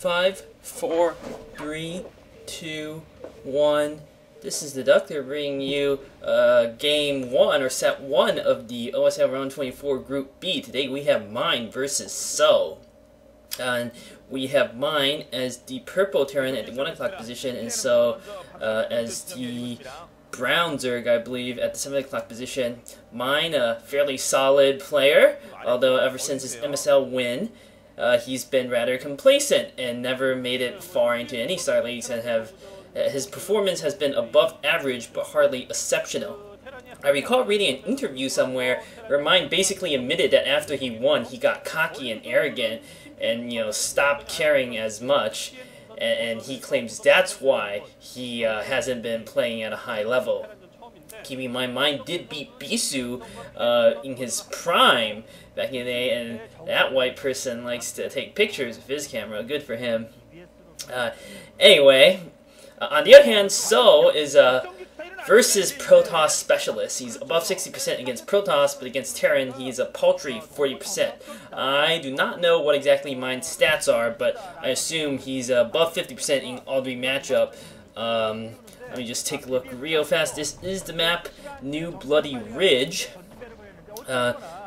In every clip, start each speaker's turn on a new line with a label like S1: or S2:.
S1: 5, 4, 3, 2, 1. This is Deducter bringing you game 1 or set 1 of the OSL Ro24 Group B. Today we have Mine versus soO. And we have Mine as the purple Terran at the 1 o'clock position, and soO as the brown Zerg, I believe, at the 7 o'clock position. Mine, a fairly solid player, although ever since his MSL win, he's been rather complacent and never made it far into any Star Leagues, and his performance has been above average but hardly exceptional. I recall reading an interview somewhere where Mine basically admitted that after he won, he got cocky and arrogant and, stopped caring as much, and he claims that's why he hasn't been playing at a high level. Keeping in mind, Mine did beat Bisu in his prime back in the day, and that white person likes to take pictures with his camera. Good for him. Anyway, on the other hand, soO is a versus Protoss specialist. He's above 60% against Protoss, but against Terran, he's a paltry 40%. I do not know what exactly Mine's stats are, but I assume he's above 50% in all three matchup. Let me just take a look real fast. This is the map, New Bloody Ridge.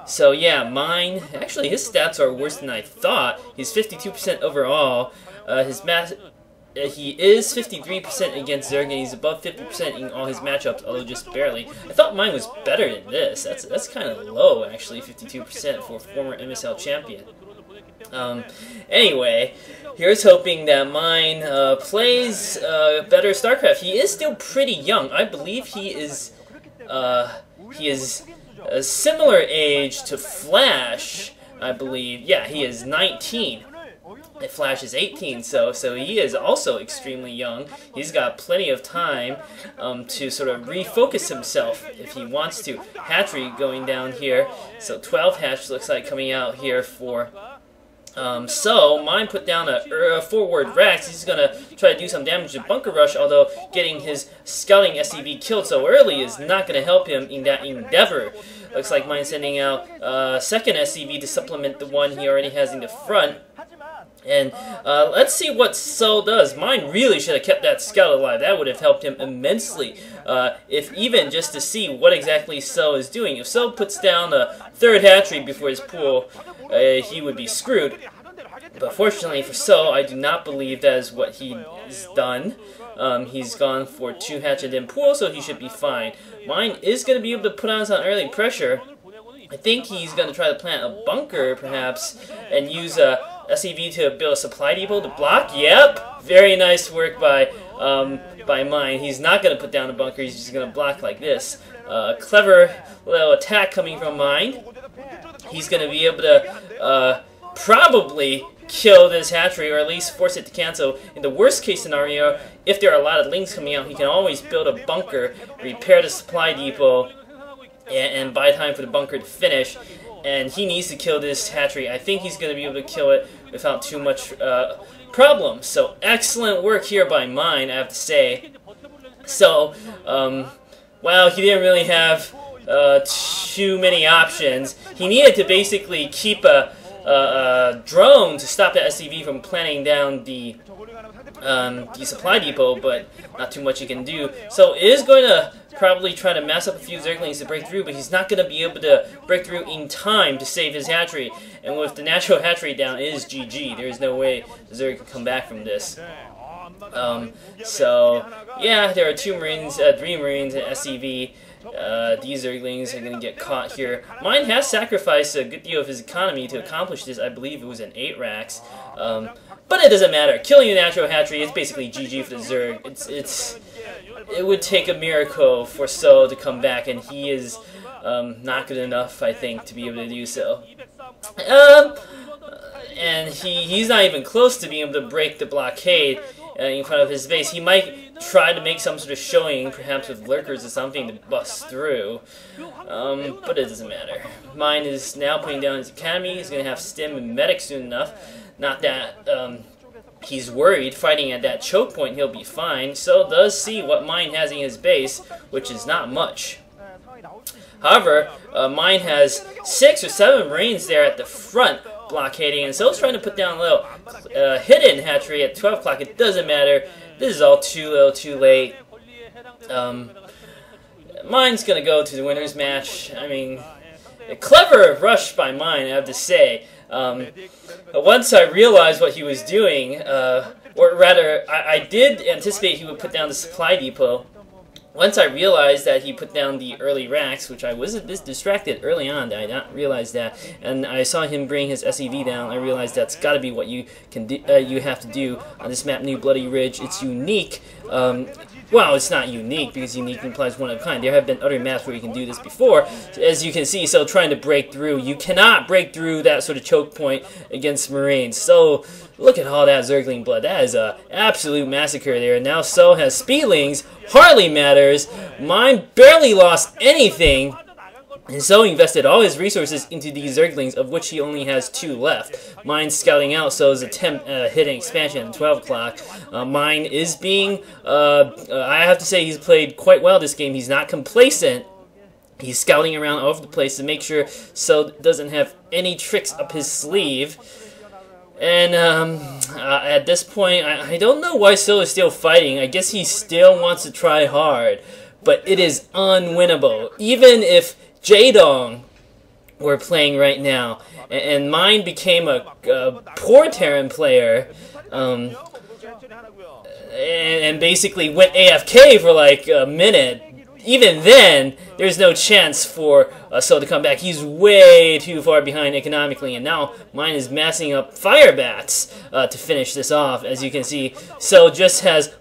S1: So yeah, Mine, actually his stats are worse than I thought. He's 52% overall. He is 53% against Zerg, and he's above 50% in all his matchups, although just barely. I thought Mine was better than this. That's kind of low, actually, 52% for a former MSL champion. Anyway, here's hoping that Mine plays better StarCraft. He is still pretty young. I believe he is a similar age to Flash, I believe. Yeah, he is 19. And Flash is 18, so he is also extremely young. He's got plenty of time to sort of refocus himself if he wants to. Hatchery going down here, so 12 hatch looks like coming out here for soO. Mine put down a forward Rex. He's going to try to do some damage to Bunker Rush, although getting his scouting SCV killed so early is not going to help him in that endeavor. Looks like Mine sending out second SCV to supplement the one he already has in the front. And let's see what soO does. Mine really should have kept that scout alive. That would have helped him immensely, if even just to see what exactly soO is doing. If soO puts down a third hatchery before his pool, he would be screwed. But fortunately for soO, I do not believe that is what he's done. He's gone for 2 hatch and then pool, so he should be fine. Mine is going to be able to put on some early pressure. I think he's going to try to plant a bunker, perhaps, and use a SCV to build a supply depot to block. Yep, very nice work by Mine. He's not going to put down a bunker. He's just going to block like this. Clever little attack coming from Mine. He's going to be able to probably kill this hatchery, or at least force it to cancel. In the worst case scenario, if there are a lot of links coming out, he can always build a bunker, repair the supply depot, and buy time for the bunker to finish. And he needs to kill this hatchery. I think he's going to be able to kill it without too much problem. So excellent work here by Mine, I have to say. So, well, he didn't really have too many options. He needed to basically keep a drone to stop the SCV from planting down the supply depot, but not too much he can do. So it is going to probably try to mass up a few Zerglings to break through, but he's not going to be able to break through in time to save his hatchery. And with the natural hatchery down, it is GG. There is no way the Zerg can come back from this. So yeah, there are 3 Marines and SCV. These Zerglings are going to get caught here. Mine has sacrificed a good deal of his economy to accomplish this. I believe it was an 8 racks. But it doesn't matter. Killing the natural hatchery is basically GG for the Zerg. It would take a miracle for soO to come back, and he is not good enough, I think, to be able to do so. And he's not even close to being able to break the blockade in front of his base. He might try to make some sort of showing, perhaps with lurkers or something, to bust through. But it doesn't matter. Mine is now putting down his academy. He's going to have stim and medic soon enough. Not that he's worried. Fighting at that choke point, he'll be fine. soO does see what Mine has in his base, which is not much. However, Mine has 6 or 7 Marines there at the front, blockading, and so's trying to put down a little hidden hatchery at 12 o'clock. It doesn't matter. This is all too little, too late. Mine's gonna go to the winner's match. I mean, a clever rush by Mine, I have to say. Once I realized what he was doing, or rather, I did anticipate he would put down the supply depot. Once I realized that he put down the early racks, which I was a bit distracted early on, I did not realize that, and I saw him bring his SEV down, I realized that's got to be what you can do, you have to do on this map, New Bloody Ridge. It's unique. Well, it's not unique, because unique implies one of a kind. There have been other maps where you can do this before, as you can see. So trying to break through, you cannot break through that sort of choke point against Marines. So look at all that Zergling blood. That is an absolute massacre there. Now soO has Speedlings, hardly matters. Mine barely lost anything. And soO invested all his resources into these Zerglings, of which he only has 2 left. Mine scouting out so's attempt hitting expansion at 12 o'clock. Mine is being, I have to say, he's played quite well this game. He's not complacent. He's scouting around all over the place to make sure soO doesn't have any tricks up his sleeve. And at this point, I don't know why soO is still fighting. I guess he still wants to try hard. But it is unwinnable. Even if Jaedong we're playing right now, and Mine became a poor Terran player, and basically went AFK for like a minute. Even then, there's no chance for soO to come back. He's way too far behind economically, and now Mine is massing up fire bats to finish this off. As you can see, soO just has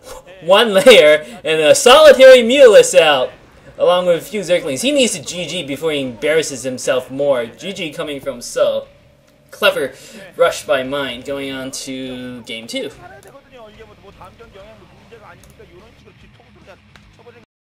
S1: 1 layer and a solitary Mulus out, along with a few Zerglings. He needs to GG before he embarrasses himself more. GG coming from soO. Clever rush by Mine. Going on to game 2.